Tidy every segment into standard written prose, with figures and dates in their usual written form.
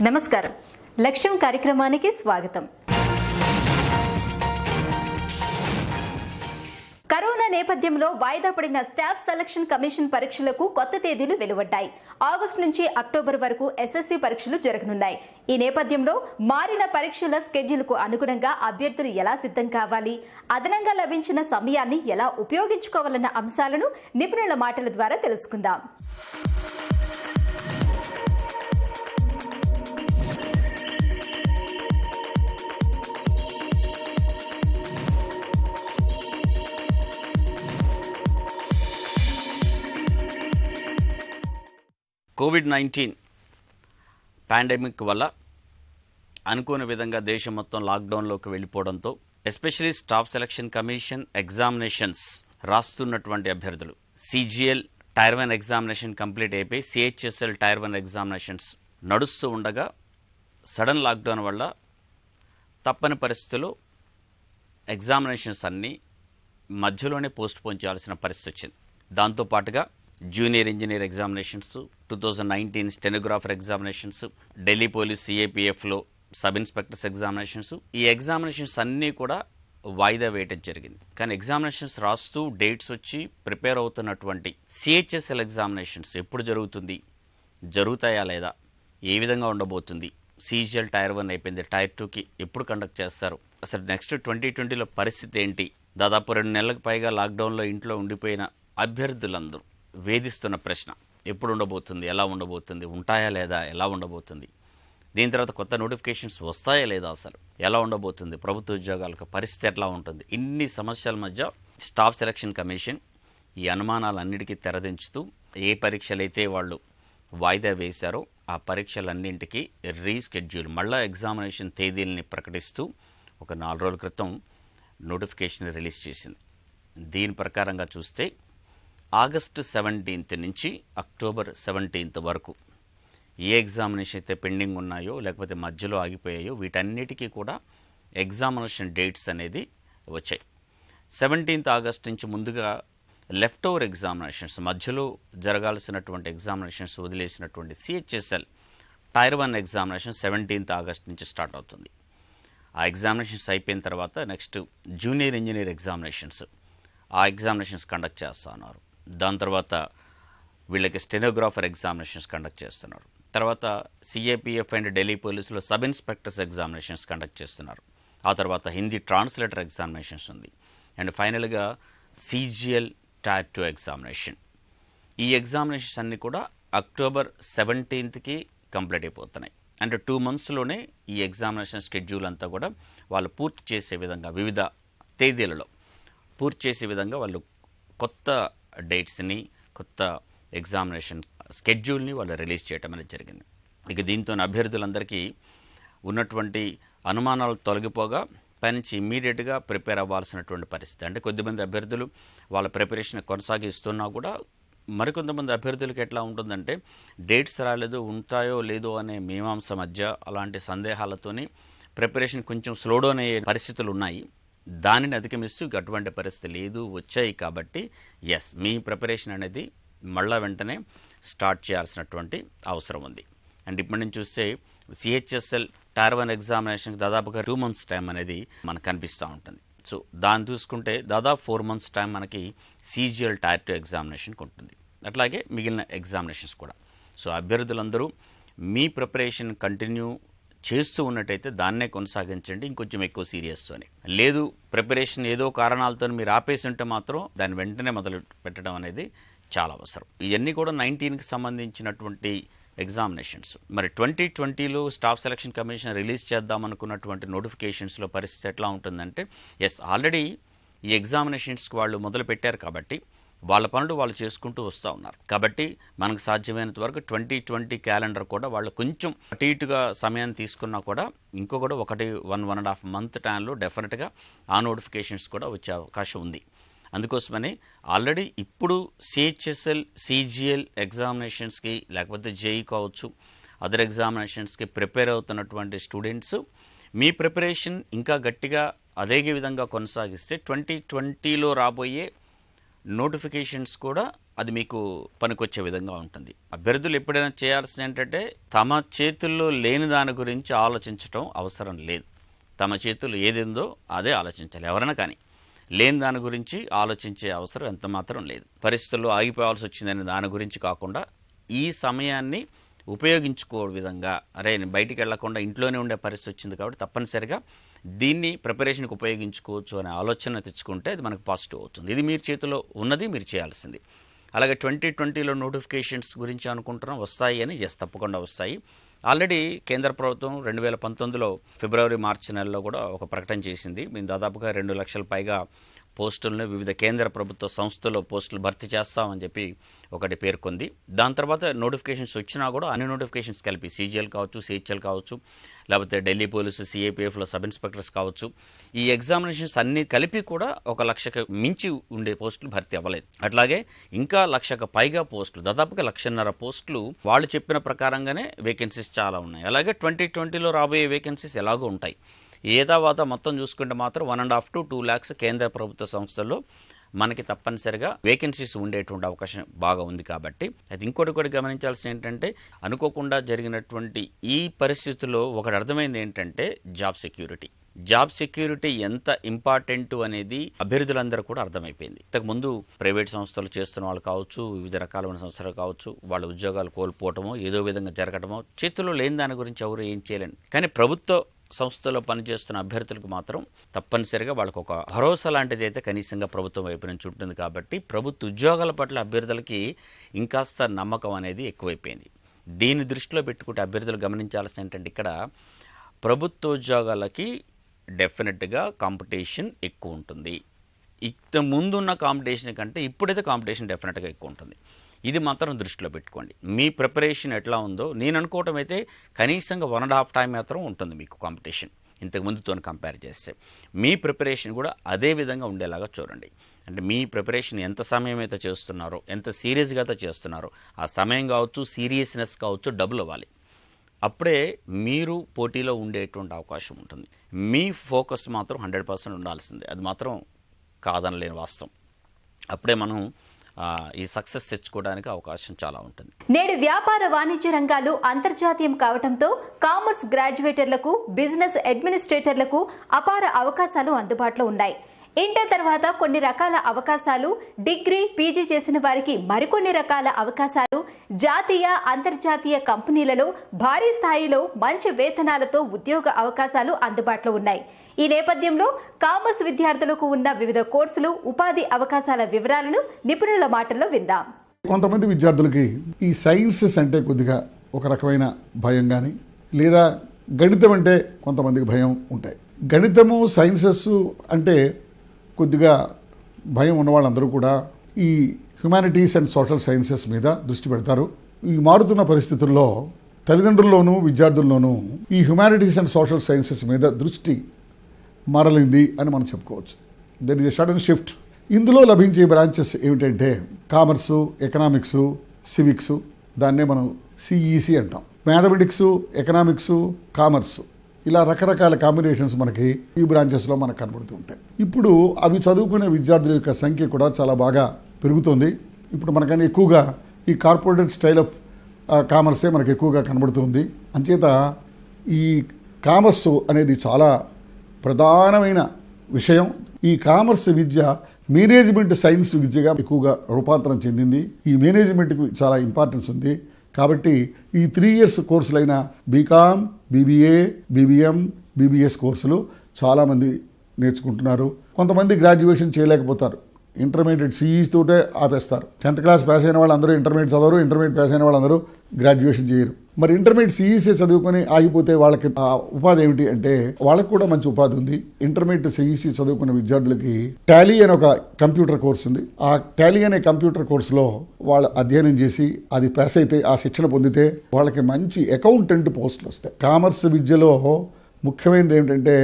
నమస్కారం. లక్ష్యం కార్యక్రమానికి స్వాగతం. కరోనా నేపథ్యంలో వాయిదా పడిన స్టాఫ్ సెలక్షన్ కమిషన్ పరీక్షలకు కొత్త తేదీలు వెలువడ్డాయి. ఆగస్టు నుంచి అక్టోబర్ వరకు ఎస్ఎస్సీ పరీక్షలు జరగనున్నాయి. ఈ నేపథ్యంలో మారిన పరీక్షల స్కెడ్యూల్కు అనుగుణంగా అభ్యర్థులు ఎలా సిద్ధం కావాలి, అదనంగా లభించిన సమయాన్ని ఎలా ఉపయోగించుకోవాలన్న అంశాలను నిపుణుల మాటల ద్వారా తెలుసుకుందాం. కోవిడ్-19 పాండమిక్ వల్ల అనుకోని విధంగా దేశం మొత్తం లాక్డౌన్లోకి వెళ్ళిపోవడంతో especially staff selection commission examinations రాస్తున్నటువంటి అభ్యర్థులు CGL టైర్ 1 ఎగ్జామినేషన్ కంప్లీట్ అయిపోయి CHSL టైర్ 1 ఎగ్జామినేషన్స్ నడుస్తూ ఉండగా సడన్ లాక్డౌన్ వల్ల తప్పని పరిస్థితుల్లో ఎగ్జామినేషన్స్ అన్నీ మధ్యలోనే పోస్ట్ పోన్ చేయాల్సిన పరిస్థితి వచ్చింది. దాంతోపాటుగా junior engineer examinations, 2019 stenographer examinations, Delhi police CAPFలో సబ్ ఇన్స్పెక్టర్స్ ఎగ్జామినేషన్స్, ఈ ఎగ్జామినేషన్స్ అన్నీ కూడా వాయిదా వేయటం జరిగింది. కానీ ఎగ్జామినేషన్స్ రాస్తూ డేట్స్ వచ్చి ప్రిపేర్ అవుతున్నటువంటి CHSL ఎగ్జామినేషన్స్ ఎప్పుడు జరుగుతుంది, జరుగుతాయా లేదా, ఏ విధంగా ఉండబోతుంది, CGL టైర్ 1 అయిపోయింది, టైర్ 2కి ఎప్పుడు కండక్ట్ చేస్తారు, అసలు నెక్స్ట్ 2020లో పరిస్థితి ఏంటి, దాదాపు 2 నెలలకు పైగా లాక్డౌన్లో ఇంట్లో ఉండిపోయిన అభ్యర్థులందరూ వేధిస్తున్న ప్రశ్న ఎప్పుడు ఉండబోతుంది, ఎలా ఉండబోతుంది, ఉంటాయా లేదా, ఎలా ఉండబోతుంది, దీని తర్వాత కొత్త నోటిఫికేషన్స్ వస్తాయా లేదా, అసలు ఎలా ఉండబోతుంది, ప్రభుత్వ ఉద్యోగాలకు పరిస్థితి ఎట్లా ఉంటుంది, ఇన్ని సమస్యల మధ్య స్టాఫ్ సెలక్షన్ కమిషన్ ఈ అనుమానాలన్నిటికీ తెరదించుతూ ఏ పరీక్షలైతే వాళ్ళు వాయిదా వేశారో ఆ పరీక్షలన్నింటికీ రీస్కెడ్యూల్ మళ్ళా ఎగ్జామినేషన్ తేదీలని ప్రకటిస్తూ ఒక 4 రోజుల క్రితం నోటిఫికేషన్ రిలీజ్ చేసింది. దీని ప్రకారంగా చూస్తే ఆగస్టు 17 నుంచి అక్టోబర్ 17 వరకు ఏ ఎగ్జామినేషన్ అయితే పెండింగ్ ఉన్నాయో లేకపోతే మధ్యలో ఆగిపోయాయో వీటన్నిటికీ కూడా ఎగ్జామినేషన్ డేట్స్ అనేది వచ్చాయి. 17 ఆగస్ట్ నుంచి ముందుగా లెఫ్ట్ ఓవర్ ఎగ్జామినేషన్స్, మధ్యలో జరగాల్సినటువంటి ఎగ్జామినేషన్స్ వదిలేసినటువంటి CHSL టైర్ 1 ఎగ్జామినేషన్ 17 ఆగస్ట్ నుంచి స్టార్ట్ అవుతుంది. ఆ ఎగ్జామినేషన్స్ అయిపోయిన తర్వాత నెక్స్ట్ జూనియర్ ఇంజనీర్ ఎగ్జామినేషన్స్, ఆ ఎగ్జామినేషన్స్ కండక్ట్ చేస్తున్నారు. దాని తర్వాత వీళ్ళకి స్టెనోగ్రాఫర్ ఎగ్జామినేషన్స్ కండక్ట్ చేస్తున్నారు. తర్వాత CAPF అండ్ ఢిల్లీ పోలీసులో సబ్ ఇన్స్పెక్టర్స్ ఎగ్జామినేషన్స్ కండక్ట్ చేస్తున్నారు. ఆ తర్వాత హిందీ ట్రాన్స్లేటర్ ఎగ్జామినేషన్స్ ఉంది. అండ్ ఫైనల్గా CGL టైర్ 2 ఎగ్జామినేషన్. ఈ ఎగ్జామినేషన్స్ అన్నీ కూడా అక్టోబర్ 17కి కంప్లీట్ అయిపోతున్నాయి. అంటే 2 monthsలోనే ఈ ఎగ్జామినేషన్ స్కెడ్యూల్ అంతా కూడా వాళ్ళు పూర్తి చేసే విధంగా వివిధ తేదీలలో పూర్తి చేసే విధంగా వాళ్ళు కొత్త డేట్స్ని, కొత్త ఎగ్జామినేషన్ స్కెడ్యూల్ని వాళ్ళు రిలీజ్ చేయడం అనేది జరిగింది. ఇక దీంతో అభ్యర్థులందరికీ ఉన్నటువంటి అనుమానాలు తొలగిపోగా పైనుంచి ఇమ్మీడియట్గా ప్రిపేర్ అవ్వాల్సినటువంటి పరిస్థితి. అంటే కొద్దిమంది అభ్యర్థులు వాళ్ళ ప్రిపరేషన్ కొనసాగిస్తున్నా కూడా మరికొంతమంది అభ్యర్థులకు ఎట్లా ఉంటుందంటే డేట్స్ రాలేదు, ఉంటాయో లేదో అనే మీమాంస మధ్య అలాంటి సందేహాలతోని ప్రిపరేషన్ కొంచెం స్లో డౌన్ అయ్యే పరిస్థితులు ఉన్నాయి. దానిని అధిగమిస్తూ అటువంటి పరిస్థితి లేదు, వచ్చాయి కాబట్టి ఎస్ మీ ప్రిపరేషన్ అనేది మళ్ళా వెంటనే స్టార్ట్ చేయాల్సినటువంటి అవసరం ఉంది. అండ్ ఇప్పటి నుంచి చూస్తే CHSL టైర్ 1 ఎగ్జామినేషన్కి దాదాపుగా 2 months టైం అనేది మనకు కనిపిస్తూ ఉంటుంది. సో దాన్ని చూసుకుంటే దాదాపు 4 months టైం మనకి CGL టైర్ 2 ఎగ్జామినేషన్కి ఉంటుంది. అట్లాగే మిగిలిన ఎగ్జామినేషన్స్ కూడా. సో అభ్యర్థులందరూ మీ ప్రిపరేషన్ కంటిన్యూ చేస్తూ ఉన్నట్టయితే దాన్నే కొనసాగించండి, ఇంకొంచెం ఎక్కువ సీరియస్తోనే. లేదు ప్రిపరేషన్ ఏదో కారణాలతో మీరు ఆపేసి ఉంటే మాత్రం దాన్ని వెంటనే మొదలు పెట్టడం అనేది చాలా అవసరం. ఇవన్నీ కూడా 19కి సంబంధించినటువంటి ఎగ్జామినేషన్స్. మరి 2020లో స్టాఫ్ సెలక్షన్ కమిషన్ రిలీజ్ చేద్దామనుకున్నటువంటి నోటిఫికేషన్స్లో పరిస్థితి ఎట్లా ఉంటుందంటే ఎస్ ఆల్రెడీ ఈ ఎగ్జామినేషన్స్కి వాళ్ళు మొదలు పెట్టారు కాబట్టి వాళ్ళ పనులు వాళ్ళు చేసుకుంటూ వస్తూ ఉన్నారు. కాబట్టి మనకు సాధ్యమైనంత వరకు 2020 క్యాలెండర్ కూడా వాళ్ళు కొంచెం అటు ఇటుగా సమయాన్ని తీసుకున్నా కూడా ఇంకొకటి 1.5 month టైంలో డెఫినెట్గా ఆ నోటిఫికేషన్స్ కూడా వచ్చే అవకాశం ఉంది. అందుకోసమని ఆల్రెడీ ఇప్పుడు CHSL CGL ఎగ్జామినేషన్స్కి లేకపోతే JEE కావచ్చు అదర్ ఎగ్జామినేషన్స్కి ప్రిపేర్ అవుతున్నటువంటి స్టూడెంట్స్ మీ ప్రిపరేషన్ ఇంకా గట్టిగా అదే విధంగా కొనసాగిస్తే 2020లో రాబోయే నోటిఫికేషన్స్ కూడా అది మీకు పనికొచ్చే విధంగా ఉంటుంది. అభ్యర్థులు ఎప్పుడైనా చేయాల్సిన ఏంటంటే తమ చేతుల్లో లేని దాని గురించి ఆలోచించడం అవసరం లేదు. తమ చేతుల్లో ఏది ఉందో అదే ఆలోచించాలి. ఎవరైనా కానీ లేని దాని గురించి ఆలోచించే అవసరం ఎంత మాత్రం లేదు. పరిస్థితుల్లో ఆగిపోవాల్సి వచ్చిందని దాని గురించి కాకుండా ఈ సమయాన్ని ఉపయోగించుకో విధంగా, అరే నేను బయటికి వెళ్లకుండా ఇంట్లోనే ఉండే పరిస్థితి వచ్చింది కాబట్టి తప్పనిసరిగా దీన్ని ప్రిపరేషన్కి ఉపయోగించుకోవచ్చు అనే ఆలోచన తెచ్చుకుంటే అది మనకు పాజిటివ్ అవుతుంది. ఇది మీరు చేతిలో ఉన్నది, మీరు చేయాల్సింది. అలాగే 2020లో నోటిఫికేషన్స్ గురించి అనుకుంటున్నాం, వస్తాయి అని. ఎస్, తప్పకుండా వస్తాయి. ఆల్రెడీ కేంద్ర ప్రభుత్వం 2019లో ఫిబ్రవరి మార్చి నెలలో కూడా ఒక ప్రకటన చేసింది. మేము దాదాపుగా 2 లక్షల పైగా పోస్టులను వివిధ కేంద్ర ప్రభుత్వ సంస్థల్లో పోస్టులు భర్తీ చేస్తామని చెప్పి ఒకటి పేర్కొంది. దాని తర్వాత నోటిఫికేషన్స్ వచ్చినా కూడా అన్ని నోటిఫికేషన్స్ కలిపి CGL కావచ్చు, CHL కావచ్చు, లేకపోతే ఢిల్లీ పోలీసు, CAPFలో సబ్ ఇన్స్పెక్టర్స్ కావచ్చు, ఈ ఎగ్జామినేషన్స్ అన్నీ కలిపి కూడా 1 లక్షకు మించి ఉండే పోస్టులు భర్తీ అవ్వలేదు. అట్లాగే ఇంకా 1 లక్షకు పైగా పోస్టులు, దాదాపుగా 1.5 లక్షల పోస్టులు వాళ్ళు చెప్పిన ప్రకారంగానే వేకెన్సీస్ చాలా ఉన్నాయి. అలాగే 2020లో రాబోయే వేకెన్సీస్ ఎలాగో ఉంటాయి. ఏదావాత మొత్తం చూసుకుంటే మాత్రం 1.5 to 2 lakhs కేంద్ర ప్రభుత్వ సంస్థల్లో మనకి తప్పనిసరిగా వేకెన్సీస్ ఉండేటువంటి అవకాశం బాగా ఉంది. కాబట్టి అది ఇంకోటి కూడా గమనించాల్సిన ఏంటంటే అనుకోకుండా జరిగినటువంటి ఈ పరిస్థితుల్లో ఒకటి అర్థమైంది ఏంటంటే జాబ్ సెక్యూరిటీ. జాబ్ సెక్యూరిటీ ఎంత ఇంపార్టెంట్ అనేది అభ్యర్థులందరూ కూడా అర్థమైపోయింది. ఇంతకుముందు ప్రైవేట్ సంస్థలు చేస్తున్న వాళ్ళు కావచ్చు, వివిధ రకాలైన సంస్థలు కావచ్చు, వాళ్ళ ఉద్యోగాలు కోల్పోవటమో ఏదో విధంగా జరగటమో చేతుల్లో లేని దాని గురించి ఎవరు ఏం చేయలేండి. కానీ ప్రభుత్వ సంస్థలో పనిచేస్తున్న అభ్యర్థులకు మాత్రం తప్పనిసరిగా వాళ్ళకు ఒక భరోసా లాంటిది అయితే కనీసంగా ప్రభుత్వం వైపు నుంచి ఉంటుంది. కాబట్టి ప్రభుత్వ ఉద్యోగాల పట్ల అభ్యర్థులకి ఇంకాస్త నమ్మకం అనేది ఎక్కువైపోయింది. దీన్ని దృష్టిలో పెట్టుకుంటే అభ్యర్థులు గమనించాల్సిన ఏంటంటే ఇక్కడ ప్రభుత్వ ఉద్యోగాలకి డెఫినెట్గా కాంపిటీషన్ ఎక్కువ ఉంటుంది. ఇంత ముందున్న కాంపిటీషన్ కంటే ఇప్పుడైతే కాంపిటీషన్ డెఫినెట్గా ఎక్కువ ఉంటుంది. ఇది మాత్రం దృష్టిలో పెట్టుకోండి. మీ ప్రిపరేషన్ ఎట్లా ఉందో నేను అనుకోవటం అయితే కనీసంగా 1.5 టైం మాత్రం ఉంటుంది మీకు కాంపిటీషన్ ఇంతకు ముందుతో కంపేర్ చేస్తే. మీ ప్రిపరేషన్ కూడా అదే విధంగా ఉండేలాగా చూడండి. అంటే మీ ప్రిపరేషన్ ఎంత సమయం అయితే చేస్తున్నారో, ఎంత సీరియస్గా అయితే చేస్తున్నారో ఆ సమయం కావచ్చు, సీరియస్నెస్ కావచ్చు డబుల్ అవ్వాలి. అప్పుడే మీరు పోటీలో ఉండేటువంటి అవకాశం ఉంటుంది. మీ ఫోకస్ మాత్రం 100% ఉండాల్సిందే. అది మాత్రం కాదనలేని వాస్తవం. అప్పుడే మనం ఈ సక్సెస్ తెచ్చుకోవడానికి అవకాశం చాలా ఉంటుంది. నేడు వ్యాపార వాణిజ్య రంగాలు అంతర్జాతీయం కావడంతో కామర్స్ గ్రాడ్యుయేటర్లకు, బిజినెస్ అడ్మినిస్ట్రేటర్లకు అపార అవకాశాలు అందుబాటులో ఉన్నాయి. ఇంటర్ తర్వాత కొన్ని రకాల అవకాశాలు, డిగ్రీ, పీజీ చేసిన వారికి మరికొన్ని రకాల అవకాశాలు, జాతీయ, అంతర్జాతీయ కంపెనీలలో భారీ స్థాయిలో మంచి వేతనాలతో ఉద్యోగ అవకాశాలు అందుబాటులో ఉన్నాయి. ఈ నేపథ్యంలో కామర్స్ విద్యార్థులకు ఉన్న వివిధ కోర్సులు, ఉపాధి అవకాశాల వివరాలను నిపుణుల మాటల్లో విందాం. కొంతమంది విద్యార్థులకి ఈ సైన్సెస్ అంటే కొద్దిగా ఒక రకమైన భయం కానీ, లేదా గణితం అంటే కొంతమందికి భయం ఉంటాయి. గణితము, సైన్సెస్ అంటే కొద్దిగా భయం ఉన్న వాళ్ళందరూ కూడా ఈ హ్యుమానిటీస్ అండ్ సోషల్ సైన్సెస్ మీద దృష్టి పెడతారు. ఈ మారుతున్న పరిస్థితుల్లో తల్లిదండ్రుల్లోనూ విద్యార్థుల్లోనూ ఈ హ్యుమానిటీస్ అండ్ సోషల్ సైన్సెస్ మీద దృష్టి మారలింది అని మనం చెప్పుకోవచ్చు. There is a sudden shift. ఇందులో లభించే బ్రాంచెస్ ఏమిటంటే కామర్సు, ఎకనామిక్సు, సివిక్సు, దాన్నే మనం CEC అంటాం. మ్యాథమెటిక్సు, ఎకనామిక్సు, కామర్సు, ఇలా రకరకాల కాంబినేషన్స్ మనకి ఈ బ్రాంచెస్లో మనకు కనబడుతూ ఉంటాయి. ఇప్పుడు అవి చదువుకునే విద్యార్థుల యొక్క సంఖ్య కూడా చాలా బాగా పెరుగుతుంది. ఇప్పుడు మనకన్నా ఎక్కువగా ఈ కార్పొరేట్ స్టైల్ ఆఫ్ కామర్సే మనకు ఎక్కువగా కనబడుతుంది. అంచేత ఈ కామర్స్ అనేది చాలా ప్రధానమైన విషయం. ఈ కామర్స్ విద్య మేనేజ్మెంట్ సైన్స్ విద్యగా ఎక్కువగా రూపాంతరం చెందింది. ఈ మేనేజ్మెంట్కి చాలా ఇంపార్టెన్స్ ఉంది. కాబట్టి ఈ 3 years కోర్సులైన బీకామ్, BBA, BBM, BBS కోర్సులు చాలామంది నేర్చుకుంటున్నారు. కొంతమంది గ్రాడ్యుయేషన్ చేయలేకపోతారు, ఇంటర్మీడియట్ CE తోటే ఆపేస్తారు. 10th క్లాస్ పాస్ అయిన వాళ్ళందరూ ఇంటర్మీడియట్ చదవరు, ఇంటర్మీడియట్ పాస్ అయిన వాళ్ళందరూ గ్రాడ్యుయేషన్ చేయరు. మరి ఇంటర్మీడియట్ CEC చదువుకొని ఆగిపోతే వాళ్ళకి ఉపాధి ఏమిటి అంటే వాళ్ళకి కూడా మంచి ఉపాధి ఉంది. ఇంటర్మీడియట్ CEC చదువుకున్న విద్యార్థులకి టాలీ అనే ఒక కంప్యూటర్ కోర్స్ ఉంది. ఆ టాలీ అనే కంప్యూటర్ కోర్సులో వాళ్ళు అధ్యయనం చేసి అది పాస్ అయితే, ఆ శిక్షణ పొందితే వాళ్ళకి మంచి అకౌంటెంట్ పోస్టులు వస్తాయి. కామర్స్ విద్యలో ముఖ్యమైనది ఏమిటంటే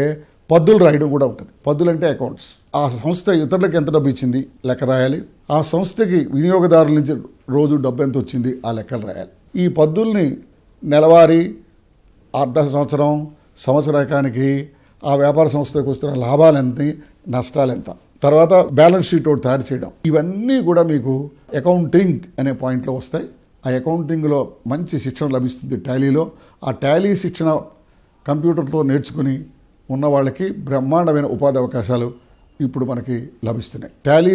పద్దులు రాయడం కూడా ఉంటుంది. పద్దులు అంటే అకౌంట్స్. ఆ సంస్థ ఇతరులకు ఎంత డబ్బు ఇచ్చింది లెక్క రాయాలి. ఆ సంస్థకి వినియోగదారుల నుంచి రోజు డబ్బు ఎంత వచ్చింది ఆ లెక్కలు రాయాలి. ఈ పద్దుల్ని నెలవారీ, అర్ధ సంవత్సరం, సంవత్సరానికి ఆ వ్యాపార సంస్థకు వస్తున్న లాభాలు ఎంత, నష్టాలు ఎంత, తర్వాత బ్యాలెన్స్ షీట్ ఒకటి తయారు చేయడం, ఇవన్నీ కూడా మీకు అకౌంటింగ్ అనే పాయింట్లో వస్తాయి. ఆ అకౌంటింగ్లో మంచి శిక్షణ లభిస్తుంది టాలీలో. ఆ టాలీ శిక్షణ కంప్యూటర్తో నేర్చుకుని ఉన్న వాళ్ళకి బ్రహ్మాండమైన ఉపాధి అవకాశాలు ఇప్పుడు మనకి లభిస్తున్నాయి. టాలీ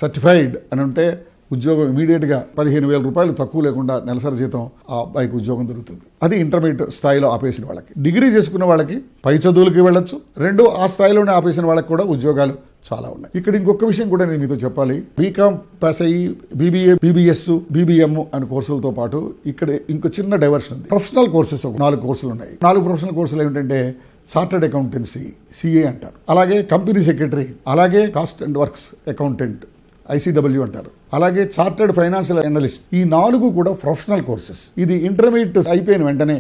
సర్టిఫైడ్ అని ఉంటే ఉద్యోగం ఇమీడియట్గా 15,000 రూపాయలు తక్కువ లేకుండా నెలసరి జీతం ఆ అబ్బాయికి ఉద్యోగం దొరుకుతుంది. అది ఇంటర్మీడియట్ స్థాయిలో ఆపేసిన వాళ్ళకి. డిగ్రీ చేసుకున్న వాళ్ళకి పై చదువులకి వెళ్ళొచ్చు. రెండు ఆ స్థాయిలోనే ఆపేసిన వాళ్ళకి కూడా ఉద్యోగాలు చాలా ఉన్నాయి. ఇక్కడ ఇంకొక విషయం కూడా నేను మీతో చెప్పాలి. బీకామ్ పాస్ అయ్యి బీబీఏ, బీబీఎస్, బీబీఎం అని కోర్సులతో పాటు ఇక్కడ ఇంకో చిన్న డైవర్షన్ ఉంది. ప్రొఫెషనల్ కోర్సెస్ 4 కోర్సులు ఉన్నాయి. 4 ప్రొఫెషనల్ కోర్సులు ఏమిటంటే చార్టర్డ్ అకౌంటెన్సీ, సిఏ అంటారు, అలాగే కంపెనీ సెక్రటరీ, అలాగే cost and works accountant, ICW అంటారు, అలాగే చార్టర్డ్ ఫైనాన్షియల్ అనలిస్ట్. ఈ 4 కూడా ప్రొఫెషనల్ కోర్సెస్. ఇది ఇంటర్మీడియట్ అయిపోయిన వెంటనే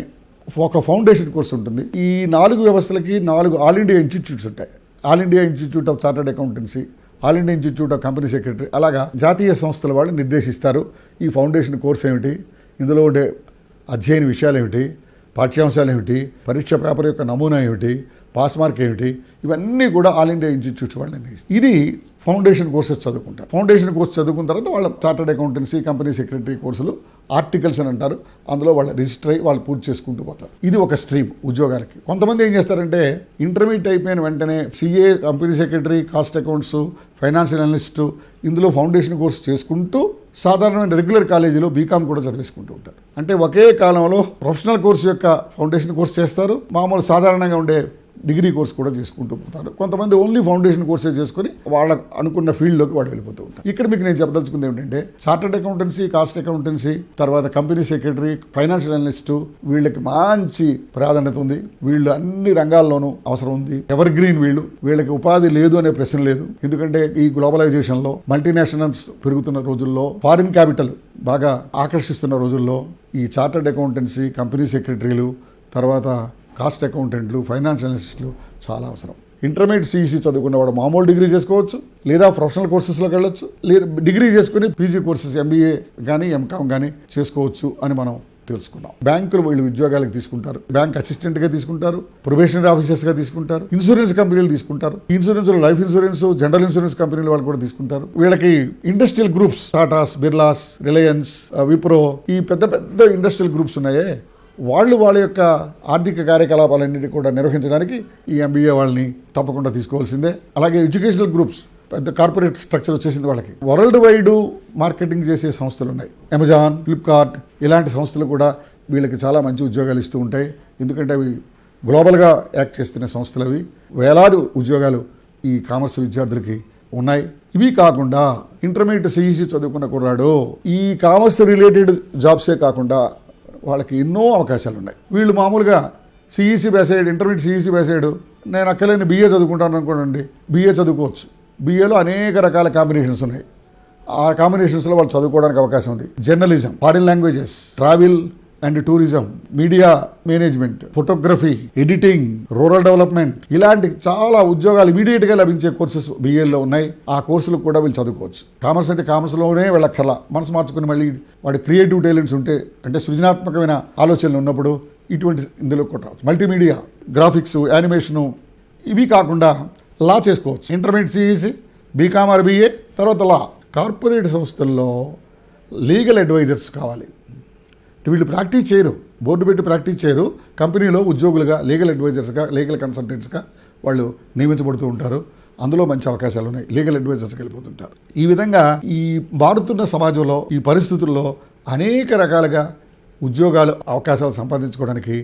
ఒక ఫౌండేషన్ కోర్స్ ఉంటుంది. ఈ 4 వ్యవస్థలకి 4 ఆల్ ఇండియా ఇన్స్టిట్యూట్స్ ఉంటాయి. All India institute of chartered accountancy, all India institute of company secretary, అలాగా జాతీయ సంస్థల వాళ్ళు నిర్దేశిస్తారు ఈ ఫౌండేషన్ కోర్స్ ఏమిటి, ఇందులో ఉండే అధ్యయన విషయాలు ఏమిటి, పాఠ్యాంశాలు ఏమిటి, పరీక్ష పేపర్ యొక్క నమూనా ఏమిటి, పాస్ మార్క్ ఏమిటి, ఇవన్నీ కూడా ఆల్ ఇండియా ఇన్స్టిట్యూట్స్ వాళ్ళు నిర్ణయిస్తారు. ఇది ఫౌండేషన్ కోర్సెస్ చదువుకుంటారు. ఫౌండేషన్ కోర్స్ చదువుకున్న తర్వాత వాళ్ళ చార్టర్డ్ అకౌంటెన్సీ, కంపెనీ సెక్రటరీ కోర్సులు ఆర్టికల్స్ అని అంటారు. అందులో వాళ్ళు రిజిస్టర్ అయ్యి వాళ్ళు పూర్తి చేసుకుంటూ పోతారు. ఇది ఒక స్ట్రీమ్ ఉద్యోగాలకి. కొంతమంది ఏం చేస్తారంటే ఇంటర్మీడియట్ అయిపోయిన వెంటనే CA, company secretary, cost accounts, financial analyst, ఇందులో ఫౌండేషన్ కోర్స్ చేసుకుంటూ సాధారణమైన రెగ్యులర్ కాలేజీలో బీకామ్ కూడా చదివేసుకుంటూ ఉంటారు. అంటే ఒకే కాలంలో ప్రొఫెషనల్ కోర్సు యొక్క ఫౌండేషన్ కోర్స్ చేస్తారు, మామూలు సాధారణంగా ఉండే డిగ్రీ కోర్స్ కూడా చేసుకుంటూ పోతారు. కొంతమంది ఓన్లీ ఫౌండేషన్ కోర్సే చేసుకుని వాళ్ళ అనుకున్న ఫీల్డ్లోకి వాడు వెళ్ళిపోతూ ఉంటారు. ఇక్కడ మీకు నేను చెప్పదలుచుకుంది ఏంటంటే చార్టర్డ్ అకౌంటెన్సీ, కాస్ట్ అకౌంటెన్సీ, తర్వాత కంపెనీ సెక్రటరీ, ఫైనాన్షియల్ అనలిస్ట్, వీళ్ళకి మంచి ప్రాధాన్యత ఉంది. వీళ్ళు అన్ని రంగాల్లోనూ అవసరం ఉంది. ఎవర్ గ్రీన్ వీళ్ళకి ఉపాధి లేదు అనే ప్రశ్న లేదు. ఎందుకంటే ఈ గ్లోబలైజేషన్లో, మల్టీనేషనల్స్ పెరుగుతున్న రోజుల్లో, ఫారిన్ క్యాపిటల్ బాగా ఆకర్షిస్తున్న రోజుల్లో ఈ చార్టర్డ్ అకౌంటెన్సీ, కంపెనీ సెక్రటరీలు, తర్వాత కాస్ట్ అకౌంటెంట్లు, ఫైనాన్షియల్ అనలిస్టులు చాలా అవసరం. ఇంటర్మీడియట్ CEC చదువుకున్నవాడు మామూలు డిగ్రీ చేసుకోవచ్చు, లేదా ప్రొఫెషనల్ కోర్సెస్లోకి వెళ్ళొచ్చు, లేదా డిగ్రీ చేసుకుని PG కోర్సెస్ MBA కానీ MCOM కానీ చేసుకోవచ్చు అని మనం తెలుసుకున్నాం. బ్యాంకులు వీళ్ళు ఉద్యోగాలకు తీసుకుంటారు. బ్యాంక్ అసిస్టెంట్గా తీసుకుంటారు, ప్రొబేషనరీ ఆఫీసర్స్గా తీసుకుంటారు, ఇన్సూరెన్స్ కంపెనీలు తీసుకుంటారు. ఇన్సూరెన్స్లో లైఫ్ ఇన్సూరెన్స్, జనరల్ ఇన్సూరెన్స్ కంపెనీలు వాళ్ళు కూడా తీసుకుంటారు. వీళ్ళకి industrial groups, Tatas, Birlas, Reliance, Wipro, ఈ పెద్ద పెద్ద ఇండస్ట్రియల్ గ్రూప్స్ ఉన్నాయే, వాళ్ళ యొక్క ఆర్థిక కార్యకలాపాలన్నిటి కూడా నిర్వహించడానికి ఈ MBA వాళ్ళని తప్పకుండా తీసుకోవాల్సిందే. అలాగే ఎడ్యుకేషనల్ గ్రూప్స్, పెద్ద కార్పొరేట్ స్ట్రక్చర్ వచ్చేసింది వాళ్ళకి. వరల్డ్ వైడ్ మార్కెటింగ్ చేసే సంస్థలు ఉన్నాయి. అమెజాన్, ఫ్లిప్కార్ట్ ఇలాంటి సంస్థలు కూడా వీళ్ళకి చాలా మంచి ఉద్యోగాలు ఇస్తూ ఉంటాయి. ఎందుకంటే అవి గ్లోబల్గా యాక్ట్ చేస్తున్న సంస్థలు. అవి వేలాది ఉద్యోగాలు ఈ కామర్స్ విద్యార్థులకి ఉన్నాయి. ఇవి కాకుండా ఇంటర్మీడియట్ CEC చదువుకున్న కుర్రాడు ఈ కామర్స్ రిలేటెడ్ జాబ్సే కాకుండా వాళ్ళకి ఎన్నో అవకాశాలు ఉన్నాయి. వీళ్ళు మామూలుగా CEC బేసైడ్, ఇంటర్మీడియట్ CEC బేసైడ్, నేను అక్కలేని BA చదువుకుంటాను అనుకోండి, BA చదువుకోవచ్చు. BAలో అనేక రకాల కాంబినేషన్స్ ఉన్నాయి. ఆ కాంబినేషన్స్లో వాళ్ళు చదువుకోవడానికి అవకాశం ఉంది. Journalism, foreign languages, travel and tourism, media management, photography, editing, rural development, ఇలాంటి చాలా ఉద్యోగాలు ఇమీడియట్గా లభించే కోర్సెస్ BAలో ఉన్నాయి. ఆ కోర్సులు కూడా వీళ్ళు చదువుకోవచ్చు. కామర్స్ అంటే కామర్స్లోనే వెళ్ళక్కర్లా. మనసు మార్చుకుని మళ్ళీ వాడి క్రియేటివ్ టాలెంట్స్ ఉంటే, అంటే సృజనాత్మకమైన ఆలోచనలు ఉన్నప్పుడు ఇటువంటి ఇందులో కూడా రావచ్చు. మల్టీమీడియా, గ్రాఫిక్స్, యానిమేషను, ఇవి కాకుండా లా చేసుకోవచ్చు. Intermediate CEC, BCom or BA, తర్వాత లా. కార్పొరేట్ సంస్థల్లో లీగల్ అడ్వైజర్స్ కావాలి. వీళ్ళు ప్రాక్టీస్ చేయరు, బోర్డు పెట్టి ప్రాక్టీస్ చేయరు. కంపెనీలో ఉద్యోగులుగా, లీగల్ అడ్వైజర్స్గా, లీగల్ కన్సల్టెంట్స్గా వాళ్ళు నియమించబడుతూ ఉంటారు. అందులో మంచి అవకాశాలు ఉన్నాయి. లీగల్ అడ్వైజర్స్కి వెళ్ళిపోతుంటారు. ఈ విధంగా ఈ మారుతున్న సమాజంలో, ఈ పరిస్థితుల్లో అనేక రకాలుగా ఉద్యోగాలు, అవకాశాలు సంపాదించుకోవడానికి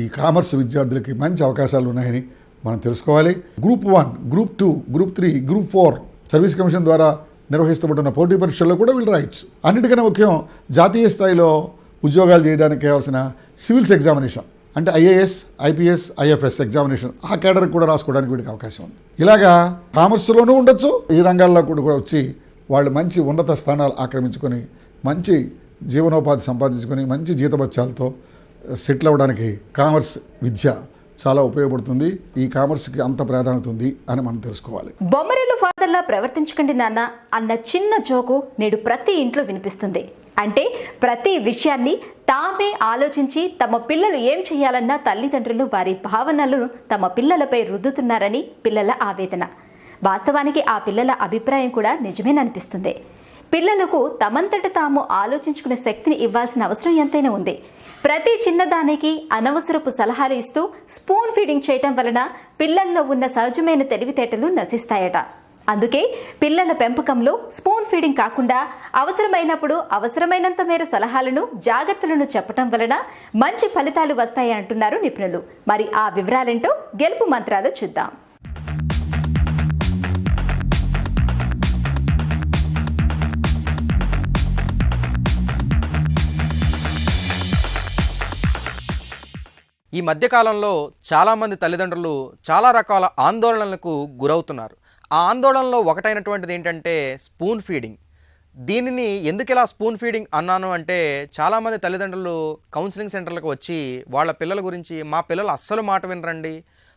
ఈ కామర్స్ విద్యార్థులకి మంచి అవకాశాలు ఉన్నాయని మనం తెలుసుకోవాలి. Group 1, group 2, group 3, group 4 service commission ద్వారా నిర్వహిస్తబడుతున్న పోటీ పరీక్షల్లో కూడా వీళ్ళు రాయొచ్చు. అన్నిటికన్నా ముఖ్యం, జాతీయ స్థాయిలో ఉద్యోగాలు చేయడానికి కావాల్సిన సివిల్స్ ఎగ్జామినేషన్, అంటే IAS, IPS, IFS ఎగ్జామినేషన్, ఆ కేడర్కి కూడా రాసుకోవడానికి వీడికి అవకాశం ఉంది. ఇలాగా కామర్స్లోనూ ఉండొచ్చు, ఈ రంగాల్లో కూడా వచ్చి వాళ్ళు మంచి ఉన్నత స్థానాలు ఆక్రమించుకొని మంచి జీవనోపాధి సంపాదించుకొని మంచి జీతభత్యాలతో సెటిల్ అవ్వడానికి కామర్స్ విద్య చాలా ఉపయోగపడుతుంది. ఈ కామర్స్కి అంత ప్రాధాన్యత ఉంది అని మనం తెలుసుకోవాలి. బొమ్మరిల్లు ఫాదర్లా ప్రవర్తించకండి నాన్న అన్న చిన్న జోకు నేడు ప్రతి ఇంట్లో వినిపిస్తుంది. అంటే ప్రతి విషయాన్ని తామే ఆలోచించి తమ పిల్లలు ఏం చేయాలన్నా తల్లిదండ్రులు వారి భావనలను తమ పిల్లలపై రుద్దుతున్నారని పిల్లల ఆవేదన. వాస్తవానికి ఆ పిల్లల అభిప్రాయం కూడా నిజమేననిపిస్తుంది. పిల్లలకు తమంతట తాము ఆలోచించుకునే శక్తిని ఇవ్వాల్సిన అవసరం ఎంతైనా ఉంది. ప్రతి చిన్నదానికి అనవసరపు సలహాలు ఇస్తూ స్పూన్ ఫీడింగ్ చేయటం వలన పిల్లల్లో ఉన్న సహజమైన తెలివితేటలు నశిస్తాయట. అందుకే పిల్లల పెంపకంలో స్పూన్ ఫీడింగ్ కాకుండా అవసరమైనప్పుడు అవసరమైనంత మేర సలహాలను, జాగ్రత్తలను చెప్పటం వలన మంచి ఫలితాలు వస్తాయి అంటున్నారు నిపుణులు. మరి ఆ వివరాలేంటో గెలుపు మంత్రాలు చూద్దాం. ఈ మధ్యకాలంలో చాలామంది తల్లిదండ్రులు చాలా రకాల ఆందోళనలకు గురవుతున్నారు. ఆ ఆందోళనలో ఒకటైనటువంటిది ఏంటంటే స్పూన్ ఫీడింగ్. దీనిని ఎందుకు ఇలా స్పూన్ ఫీడింగ్ అన్నాను అంటే, చాలామంది తల్లిదండ్రులు కౌన్సిలింగ్ సెంటర్లకు వచ్చి వాళ్ళ పిల్లల గురించి, మా పిల్లలు అస్సలు మాట వినరండి,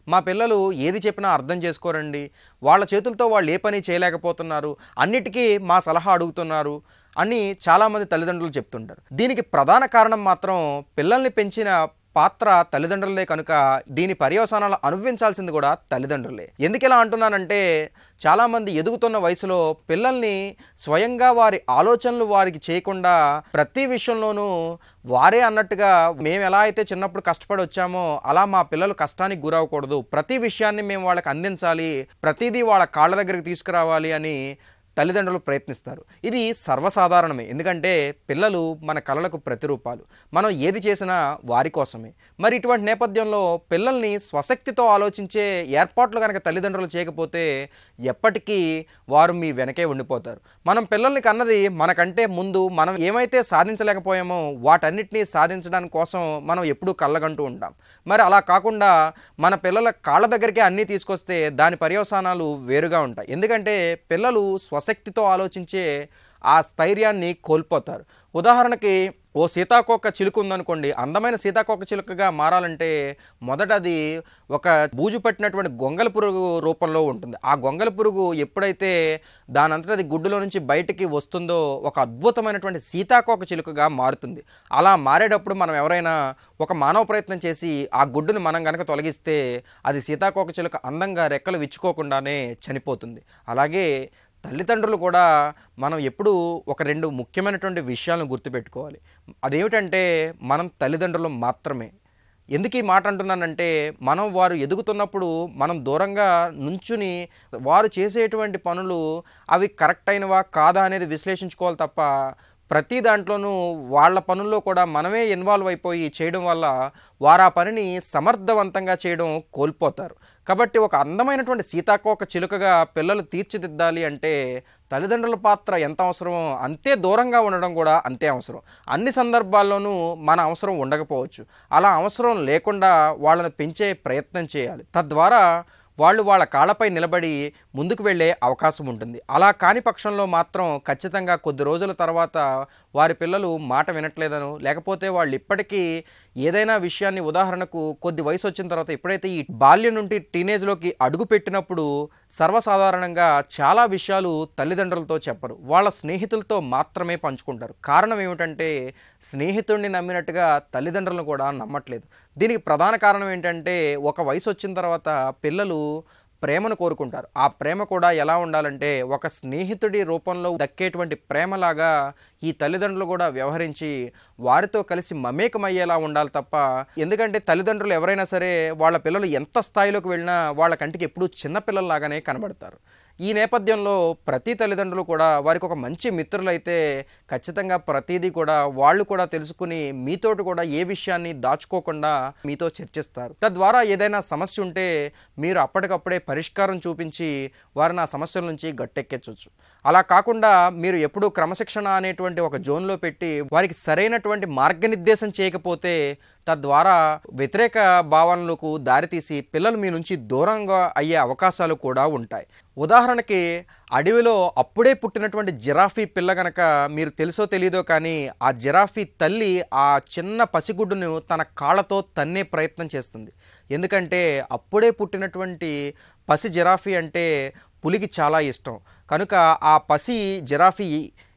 మా పిల్లలు ఏది చెప్పినా అర్థం చేసుకోరండి, వాళ్ళ చేతులతో వాళ్ళు ఏ పని చేయలేకపోతున్నారు, అన్నిటికీ మా సలహా అడుగుతున్నారు అని చాలామంది తల్లిదండ్రులు చెప్తుంటారు. దీనికి ప్రధాన కారణం మాత్రం పిల్లల్ని పెంచిన పాత్ర తల్లిదండ్రులే కనుక దీని పర్యవసానాలు అనుభవించాల్సింది కూడా తల్లిదండ్రులే. ఎందుకు ఇలా అంటున్నానంటే, చాలామంది ఎదుగుతున్న వయసులో పిల్లల్ని స్వయంగా వారి ఆలోచనలు వారికి చేయకుండా ప్రతి విషయంలోనూ వారే అన్నట్టుగా మేము ఎలా అయితే చిన్నప్పుడు కష్టపడి వచ్చామో అలా మా పిల్లలు కష్టానికి గురవకూడదు, ప్రతి విషయాన్ని మేము వాళ్ళకి అందించాలి, ప్రతిదీ వాళ్ళ కాళ్ళ దగ్గరికి తీసుకురావాలి అని తల్లిదండ్రులు ప్రయత్నిస్తారు. ఇది సర్వసాధారణమే. ఎందుకంటే పిల్లలు మన కలలకు ప్రతిరూపాలు. మనం ఏది చేసినా వారి కోసమే. మరి ఇటువంటి నేపథ్యంలో పిల్లల్ని స్వశక్తితో ఆలోచించే ఏర్పాట్లు కనుక తల్లిదండ్రులు చేయకపోతే ఎప్పటికీ వారు మీ వెనకే ఉండిపోతారు. మనం పిల్లల్ని కన్నది మనకంటే ముందు మనం ఏమైతే సాధించలేకపోయామో వాటన్నిటినీ సాధించడానికి కోసం మనం ఎప్పుడూ కళ్ళగంటూ ఉంటాం. మరి అలా కాకుండా మన పిల్లల కాళ్ళ దగ్గరికే అన్నీ తీసుకొస్తే దాని పర్యవసానాలు వేరుగా ఉంటాయి. ఎందుకంటే పిల్లలు స్వశక్తితో ఆలోచించే ఆ స్థైర్యాన్ని కోల్పోతారు. ఉదాహరణకి ఓ సీతాకోక చిలుక ఉందనుకోండి, అందమైన సీతాకోక చిలుకగా మారాలంటే మొదట అది ఒక బూజు పట్టినటువంటి గొంగళ పురుగు రూపంలో ఉంటుంది. ఆ గొంగళ పురుగు ఎప్పుడైతే దానంతట అది గుడ్డులో నుంచి బయటికి వస్తుందో ఒక అద్భుతమైనటువంటి సీతాకోక చిలుకగా మారుతుంది. అలా మారేటప్పుడు మనం ఎవరైనా ఒక మానవ ప్రయత్నం చేసి ఆ గుడ్డును మనం కనుక తొలగిస్తే అది సీతాకోక చిలుక అందంగా రెక్కలు విచ్చుకోకుండానే చనిపోతుంది. అలాగే తల్లిదండ్రులు కూడా మనం ఎప్పుడూ ఒక రెండు ముఖ్యమైనటువంటి విషయాలను గుర్తుపెట్టుకోవాలి. అదేమిటంటే మనం తల్లిదండ్రులు మాత్రమే. ఎందుకు ఈ మాట అంటున్నానంటే, మనం వారు ఎదుగుతున్నప్పుడు మనం దూరంగా నుంచుని వారు చేసేటువంటి పనులు అవి కరెక్ట్ అయినవా కాదా అనేది విశ్లేషించుకోవాలి తప్ప ప్రతి దాంట్లోనూ వాళ్ళ పనుల్లో కూడా మనమే ఇన్వాల్వ్ అయిపోయి చేయడం వల్ల వారు ఆ పనిని సమర్థవంతంగా చేయడం కోల్పోతారు. కాబట్టి ఒక అందమైనటువంటి సీతాకోక చిలుకగా పిల్లలు తీర్చిదిద్దాలి అంటే తల్లిదండ్రుల పాత్ర ఎంత అవసరమో అంతే దూరంగా ఉండడం కూడా అంతే అవసరం. అన్ని సందర్భాల్లోనూ మన అవసరం ఉండకపోవచ్చు. అలా అవసరం లేకుండా వాళ్ళని పెంచే ప్రయత్నం చేయాలి. తద్వారా వాళ్ళు వాళ్ళ కాళ్ళపై నిలబడి ముందుకు వెళ్ళే అవకాశం ఉంటుంది. అలా కాని పక్షంలో మాత్రం ఖచ్చితంగా కొద్ది రోజుల తర్వాత వారి పిల్లలు మాట వినట్లేదనో, లేకపోతే వాళ్ళు ఇప్పటికీ ఏదైనా విషయాన్ని, ఉదాహరణకు కొద్ది వయసు వచ్చిన తర్వాత ఎప్పుడైతే ఈ బాల్యం నుండి టీనేజ్లోకి అడుగు పెట్టినప్పుడు సర్వసాధారణంగా చాలా విషయాలు తల్లిదండ్రులతో చెప్పరు, వాళ్ళ స్నేహితులతో మాత్రమే పంచుకుంటారు. కారణం ఏమిటంటే స్నేహితుడిని నమ్మినట్టుగా తల్లిదండ్రులను కూడా నమ్మట్లేదు. దీనికి ప్రధాన కారణం ఏంటంటే, ఒక వయసు వచ్చిన తర్వాత పిల్లలు ప్రేమను కోరుకుంటారు. ఆ ప్రేమ కూడా ఎలా ఉండాలంటే ఒక స్నేహితుడి రూపంలో దక్కేటువంటి ప్రేమలాగా ఈ తల్లిదండ్రులు కూడా వ్యవహరించి వారితో కలిసి మమేకమయ్యేలా ఉండాలి తప్ప, ఎందుకంటే తల్లిదండ్రులు ఎవరైనా సరే వాళ్ళ పిల్లలు ఎంత స్థాయిలోకి వెళ్ళినా వాళ్ళ కంటికి ఎప్పుడూ చిన్నపిల్లల్లాగానే కనబడతారు. ఈ నేపథ్యంలో ప్రతి తల్లిదండ్రులు కూడా వారికి ఒక మంచి మిత్రులైతే ఖచ్చితంగా ప్రతిదీ కూడా వాళ్ళు కూడా తెలుసుకుని మీతోటి కూడా ఏ విషయాన్ని దాచుకోకుండా మీతో చర్చిస్తారు. తద్వారా ఏదైనా సమస్య ఉంటే మీరు అప్పటికప్పుడే పరిష్కారం చూపించి వారిని ఆ సమస్యల నుంచి గట్టెక్కించవచ్చు. అలా కాకుండా మీరు ఎప్పుడూ క్రమశిక్షణ అనేటువంటి ఒక జోన్లో పెట్టి వారికి సరైనటువంటి మార్గనిర్దేశం చేయకపోతే తద్వారా వ్యతిరేక భావనలకు దారితీసి పిల్లలు మీ నుంచి దూరంగా అయ్యే అవకాశాలు కూడా ఉంటాయి. ఉదాహరణకి అడవిలో అప్పుడే పుట్టినటువంటి జిరాఫీ పిల్ల గనక మీరు తెలుసో తెలీదో కానీ ఆ జిరాఫీ తల్లి ఆ చిన్న పసిగుడ్డును తన కాళ్ళతో తన్నే ప్రయత్నం చేస్తుంది. ఎందుకంటే అప్పుడే పుట్టినటువంటి పసి జిరాఫీ అంటే పులికి చాలా ఇష్టం. కనుక ఆ పసి జిరాఫీ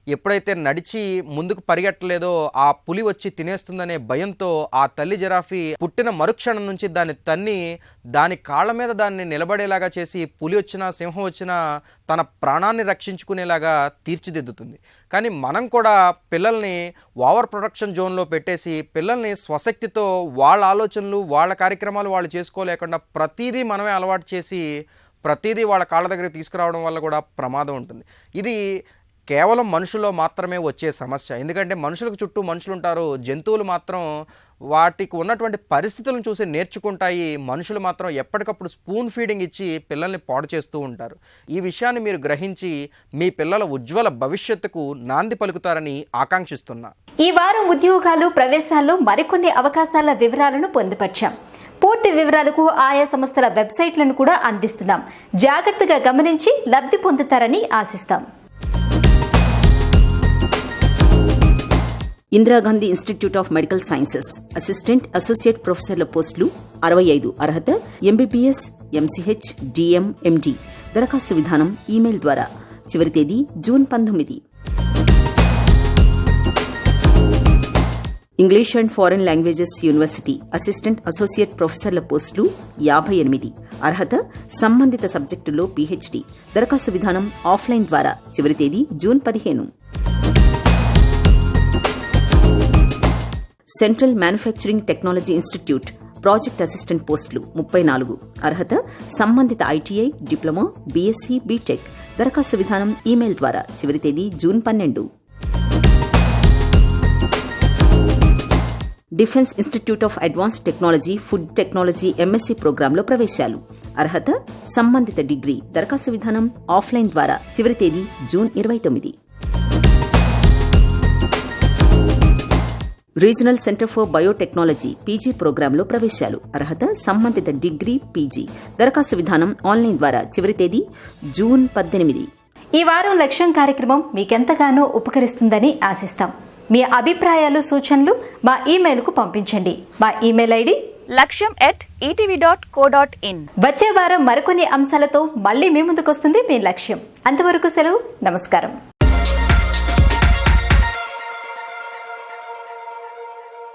ఎప్పుడైతే నడిచి ముందుకు పరిగెట్టలేదో ఆ పులి వచ్చి తినేస్తుందనే భయంతో ఆ తల్లి జిరాఫీ పుట్టిన మరుక్షణం నుంచి దాన్ని తన్ని దాని కాళ్ళ మీద దాన్ని నిలబడేలాగా చేసి పులి వచ్చినా సింహం వచ్చినా తన ప్రాణాన్ని రక్షించుకునేలాగా తీర్చిదిద్దుతుంది. కానీ మనం కూడా పిల్లల్ని ఓవర్ ప్రొటెక్షన్ జోన్లో పెట్టేసి పిల్లల్ని స్వశక్తితో వాళ్ళ ఆలోచనలు వాళ్ళ కార్యక్రమాలు వాళ్ళు చేసుకోలేకుండా ప్రతిదీ మనమే అలవాటు చేసి ప్రతిదీ వాళ్ళ కాళ్ళ దగ్గర తీసుకురావడం వల్ల కూడా ప్రమాదం ఉంటుంది. ఇది కేవలం మనుషుల్లో మాత్రమే వచ్చే సమస్య. ఎందుకంటే మనుషులకు చుట్టూ మనుషులు ఉంటారు, జంతువులు మాత్రం వాటికి ఉన్నటువంటి పరిస్థితులను చూసి నేర్చుకుంటాయి. మనుషులు మాత్రం ఎప్పటికప్పుడు స్పూన్ ఫీడింగ్ ఇచ్చి పిల్లల్ని పాడు చేస్తూ ఉంటారు. ఈ విషయాన్ని మీరు గ్రహించి మీ పిల్లల ఉజ్వల భవిష్యత్తుకు నాంది పలుకుతారని ఆకాంక్షిస్తున్నా. ఈ వారం ఉద్యోగాలు ప్రవేశాల్లో మరికొన్ని అవకాశాల వివరాలను పొందుపరిచాం. పూర్తి వివరాలకు ఆయా సంస్థల వెబ్సైట్లను కూడా అందిస్తున్నాం. జాగ్రత్తగా గమనించి లబ్ధి పొందుతారని ఆశిస్తాం. Indira Gandhi institute of medical sciences assistant associate ప్రొఫెసర్ల పోస్టులు 65 అర్హత ఎంబీబీఎస్ ఎంసీహెచ్ డిఎం ఎండి. దరఖాస్తు విధానం ఈమెయిల్ ద్వారా. చివరి తేదీ June 19. English and foreign languages university assistant associate ప్రొఫెసర్ల పోస్టులు 58 అర్హత సంబంధిత సబ్జెక్టుల్లో పీహెచ్డీ. దరఖాస్తు విధానం ఆఫ్లైన్ ద్వారా. చివరి తేదీ June 15. Central manufacturing technology institute project assistant పోస్టులు 34 అర్హత సంబంధిత ఐటీఐ, డిప్లొమా, బీఎస్సీ, బీటెక్. దరఖాస్తు విధానం ఈమెయిల్ ద్వారా. చివరి తేదీ June 12. Defence institute of advanced technology food technology MSc ప్రోగ్రాంలో ప్రవేశాలు. అర్హత సంబంధిత డిగ్రీ. దరఖాస్తు విధానం ఆఫ్లైన్ ద్వారా. చివరి తేదీ June 29. Regional centre for biotechnology PG ప్రోగ్రాంలో ప్రవేశాలు. అర్హత సంబంధిత డిగ్రీ, పీజీ. దరఖాస్తు విధానం ఆన్లైన్ ద్వారా. చివరి తేదీ జూన్ 18. ఈ వారం లక్ష్యం కార్యక్రమం మీకెంతగానో ఉపకరిస్తుందని ఆశిస్తాం. మీ అభిప్రాయాలు, సూచనలు మా ఇమెయిల్కు పంపించండి. మా ఇమెయిల్ ఐడి laksham@etv.co.in. వచ్చే వారం మరికొన్ని అంశాలతో మళ్ళీ మీ ముందుకొస్తుంది మీ లక్ష్యం. అంతవరకు సెలవు. నమస్కారం.